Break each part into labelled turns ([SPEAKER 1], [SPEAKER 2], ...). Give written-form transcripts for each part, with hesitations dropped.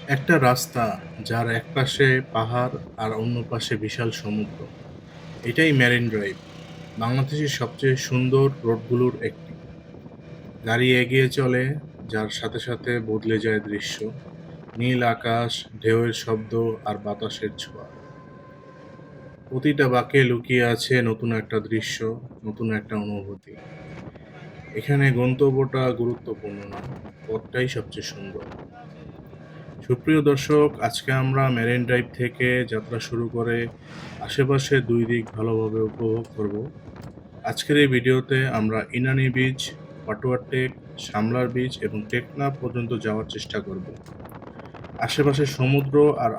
[SPEAKER 1] একটা রাস্তা যার একপাশে পাহাড় আর অন্য পাশে বিশাল সমুদ্র। এটাই মেরিন ড্রাইভ, বাংলাদেশের সবচেয়ে সুন্দর রোডগুলোর একটি। গাড়ি এগিয়ে চলে, যার সাথে সাথে বদলে যায় দৃশ্য। নীল আকাশ, ঢেউয়ের শব্দ আর বাতাসের ছোঁয়া। প্রতিটা বাঁকে লুকিয়ে আছে নতুন একটা দৃশ্য, নতুন একটা অনুভূতি। এখানে গন্তব্যটা গুরুত্বপূর্ণ না, পথটাই সবচেয়ে সুন্দর। সুপ্রিয় দর্শক, আজকে আমরা মেরিন ড্রাইভ থেকে যাত্রা শুরু করে আশেপাশে দুই দিক ভালোভাবে উপভোগ করব। আজকের এই ভিডিওতে আমরা ইনানি বিচ, পাটুয়া টেক, শামলার বিচ এবং টেকনাফ পর্যন্ত যাওয়ার চেষ্টা করব। আশেপাশে সমুদ্র আর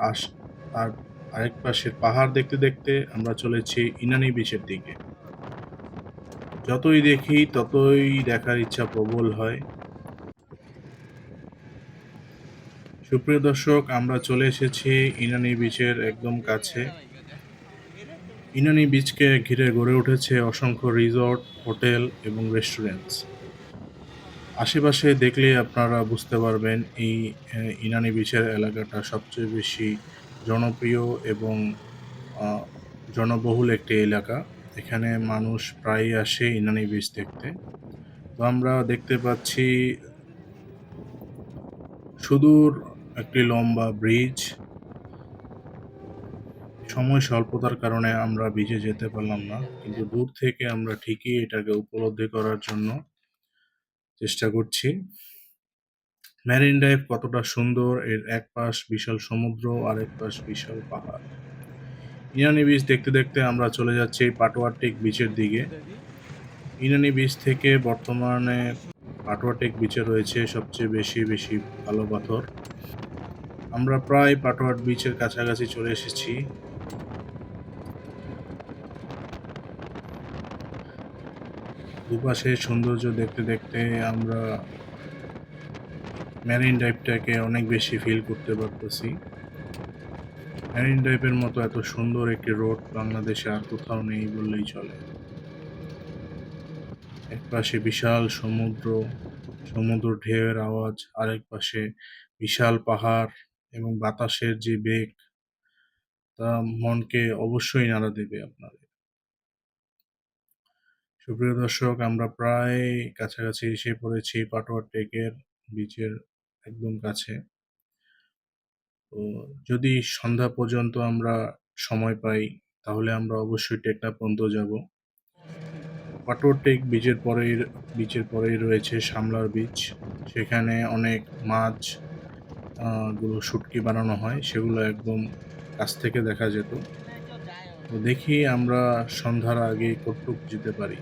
[SPEAKER 1] আরেক পাশের পাহাড় দেখতে দেখতে আমরা চলেছি ইনানি বিচের দিকে। যতই দেখি ততই দেখার ইচ্ছা প্রবল হয়। সুপ্রিয় দর্শক, আমরা চলে এসেছি ইনানি বিচের একদম কাছে। ইনানি বিচকে ঘিরে গড়ে উঠেছে অসংখ্য রিসর্ট, হোটেল এবং রেস্টুরেন্টস। আশেপাশে দেখলে আপনারা বুঝতে পারবেন এই ইনানি বিচের এলাকাটা সবচেয়ে বেশি জনপ্রিয় এবং আ জনবহুল একটি এলাকা। এখানে মানুষ প্রায়ই আসে ইনানি বিচ দেখতে। তো আমরা দেখতে পাচ্ছি সুদূর একটি লম্বা ব্রিজ। সময় স্বল্পতার কারণে আমরা বিচে যেতে পারলাম না। কিন্তু দূর থেকে আমরা ঠিকই এটাকে উপলব্ধি করার জন্য চেষ্টা করছি। মেরিন ড্রাইভ কতটা সুন্দর, এর এক পাশ বিশাল সমুদ্র, আরেক পাশ বিশাল পাহাড়। ইনানি বিচ দেখতে দেখতে আমরা চলে যাচ্ছি পাটোয়া টেক বিচের দিকে। ইনানি বিচ থেকে বর্তমানে পাটোয়া টেক বিচে রয়েছে সবচেয়ে বেশি কালো পাথর। আমরা প্রায় পাটোয়া বিচের কাছাকাছি চলে এসেছি। দুপাশে সৌন্দর্য দেখতে দেখতে আমরা মেরিন ড্রাইভটাকে অনেক বেশি ফিল করতে পারতেছি। মেরিন ড্রাইভের মতো এত সুন্দর একটি রোড বাংলাদেশে আর কোথাও নেই বললেই চলে। একপাশে বিশাল সমুদ্র, সমুদ্র ঢেউয়ের আওয়াজ, আরেক পাশে বিশাল পাহাড় এবং বাতাসের যে বেগ, তা মনকে অবশ্যই নাড়া দেবে আপনাদের। সুপ্রিয় দর্শক, আমরা প্রায় কাছাকাছি এসে পড়েছি পাটোয়া টেকের বিচের একদম কাছে। তো যদি সন্ধ্যা পর্যন্ত আমরা সময় পাই, তাহলে আমরা অবশ্যই টেকনাফ পর্যন্ত যাব। পাটোয়া টেক বিচের পরেই রয়েছে শামলার বিচ। সেখানে অনেক মাছ গুলো শুটকি বানানো হয়, সেগুলো একদম কাছ থেকে দেখা যেত। তো দেখি আমরা সন্ধ্যার আগে কতটুক যেতে পারি।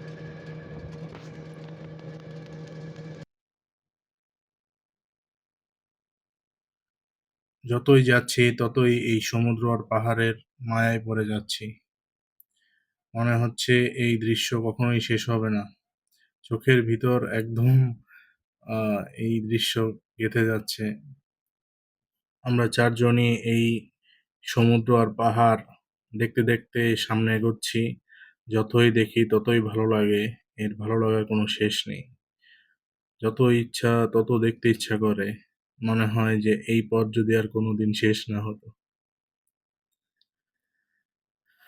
[SPEAKER 1] যতই যাচ্ছি ততই এই সমুদ্র আর পাহাড়ের মায়ায় পড়ে যাচ্ছি। মনে হচ্ছে এই দৃশ্য কখনোই শেষ হবে না। চোখের ভিতর একদম আ এই দৃশ্য গেঁথে যাচ্ছে। আমরা ৪ জনই এই সমুদ্র আর পাহাড় দেখতে দেখতে সামনে এগোচ্ছি। যতই দেখি ততই ভালো লাগে। এর ভালো লাগার কোনো শেষ নেই। যত ইচ্ছা তত দেখতে ইচ্ছা করে। মনে হয় যে এই পথ যদি আর কোনোদিন শেষ না হতো।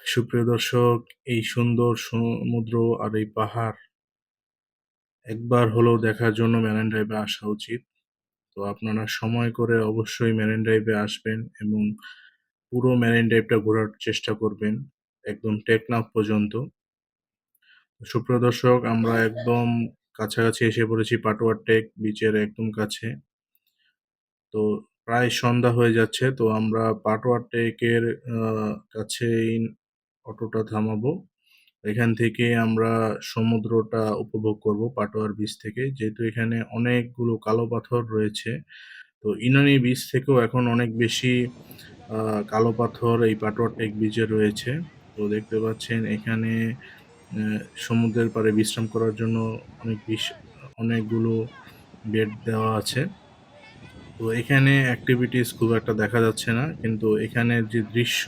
[SPEAKER 1] সুপ্রিয় দর্শক, এই সুন্দর সমুদ্র আর এই পাহাড় একবার হলেও দেখার জন্য মেরিন ড্রাইভে আসা উচিত। তো আপনারা সময় করে অবশ্যই মেরিন ড্রাইভে আসবেন এবং পুরো মেরিন ড্রাইভটা ঘোরার চেষ্টা করবেন একদম টেকনাফ পর্যন্ত। সুপ্রিয় দর্শক, আমরা একদম কাছাকাছি এসে পড়েছি পাটোয়া টেক বিচের একদম কাছে। তো প্রায় সন্ধ্যা হয়ে যাচ্ছে। তো আমরা পাটোয়া টেকের আ কাছেই অটোটা থামাবো। এখান থেকে আমরা সমুদ্রটা উপভোগ করব পাটোয়ার বিচ থেকে। যেহেতু এখানে অনেকগুলো কালো পাথর রয়েছে। তো ইনানি বিচ থেকেও এখন অনেক বেশি আ কালো পাথর এই পাটোয়া টেক বিচে রয়েছে। তো দেখতে পাচ্ছেন এখানে সমুদ্রের পাড়ে বিশ্রাম করার জন্য অনেক অনেকগুলো বেড দেওয়া আছে। তো এখানে এক্টিভিটিস খুব একটা দেখা যাচ্ছে না। কিন্তু এখানের যে দৃশ্য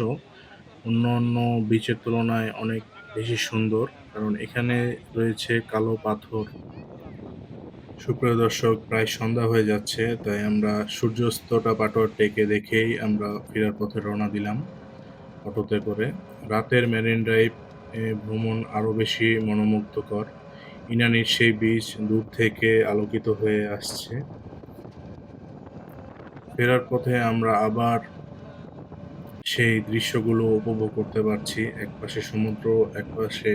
[SPEAKER 1] অন্যান্য বিচের তুলনায় অনেক বেশি সুন্দর। কারণ এখানে রয়েছে কালো পাথর। সুপ্রিয় দর্শক, প্রায় সন্ধ্যা হয়ে যাচ্ছে, তাই আমরা সূর্যাস্তটা পাটোয়ারটাকে দেখেই আমরা ফেরার পথে রওনা দিলাম অটোতে করে। রাতের মেরিন ড্রাইভ ভ্রমণ আরো বেশি মনোমুগ্ধকর। ইনানির সেই বীচ দূর থেকে আলোকিত হয়ে আসছে। ফেরার পথে আমরা আবার সেই দৃশ্যগুলো উপভোগ করতে পারছি। একপাশে সমুদ্র, একপাশে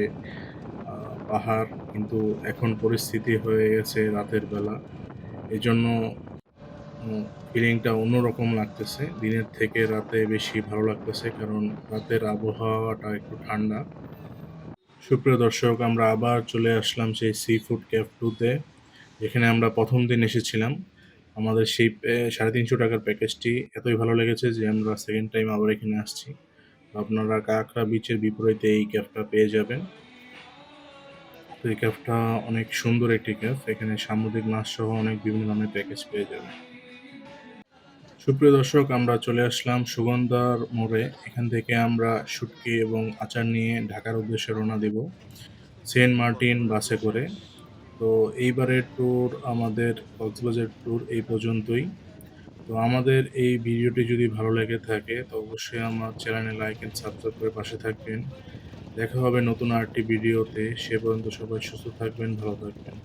[SPEAKER 1] আ পাহাড়। কিন্তু এখন পরিস্থিতি হয়ে গেছে রাতের বেলা। এজন্য ফিলিংটা অন্যরকম লাগতেছে। দিনের থেকে রাতে বেশি ভালো লাগতেছে। কারণ রাতের আবহাওয়াটা একটু ঠান্ডা। সুপ্রিয় দর্শক, আমরা আবার চলে আসলাম সেই সি ফুড ক্যাফ 2 তে। যেখানে আমরা ১ম দিন এসেছিলাম। আমাদের সেই ৳৩৫০ প্যাকেজটি এতই ভালো লেগেছে যে আমরা 2nd টাইম আবার এখানে আসছি। আপনারা কাঁকড়া বিচের বিপরীতে এই ক্যাফটা পেয়ে যাবেন। তো এই ক্যাফটা অনেক সুন্দর একটি ক্যাফ। এখানে সামুদ্রিক মাছসহ অনেক বিভিন্ন ধরনের প্যাকেজ পেয়ে যাবেন। সুপ্রিয় দর্শক, আমরা চলে আসলাম সুগন্ধার মোড়ে। এখান থেকে আমরা শুঁটকি এবং আচার নিয়ে ঢাকার উদ্দেশ্যে রওনা দিব সেন্ট মার্টিন বাসে করে। তো এইবারের ট্যুর আমাদের কক্সবাজার ট্যুর এই পর্যন্তই। তো আমাদের এই ভিডিওটি যদি ভালো লেগে থাকে তো অবশ্যই আমার চ্যানেলে লাইক অ্যান্ড সাবস্ক্রাইব করে পাশে থাকবেন। দেখা হবে নতুন আরেকটি ভিডিওতে। সে পর্যন্ত সবাই সুস্থ থাকবেন, ভালো থাকবেন।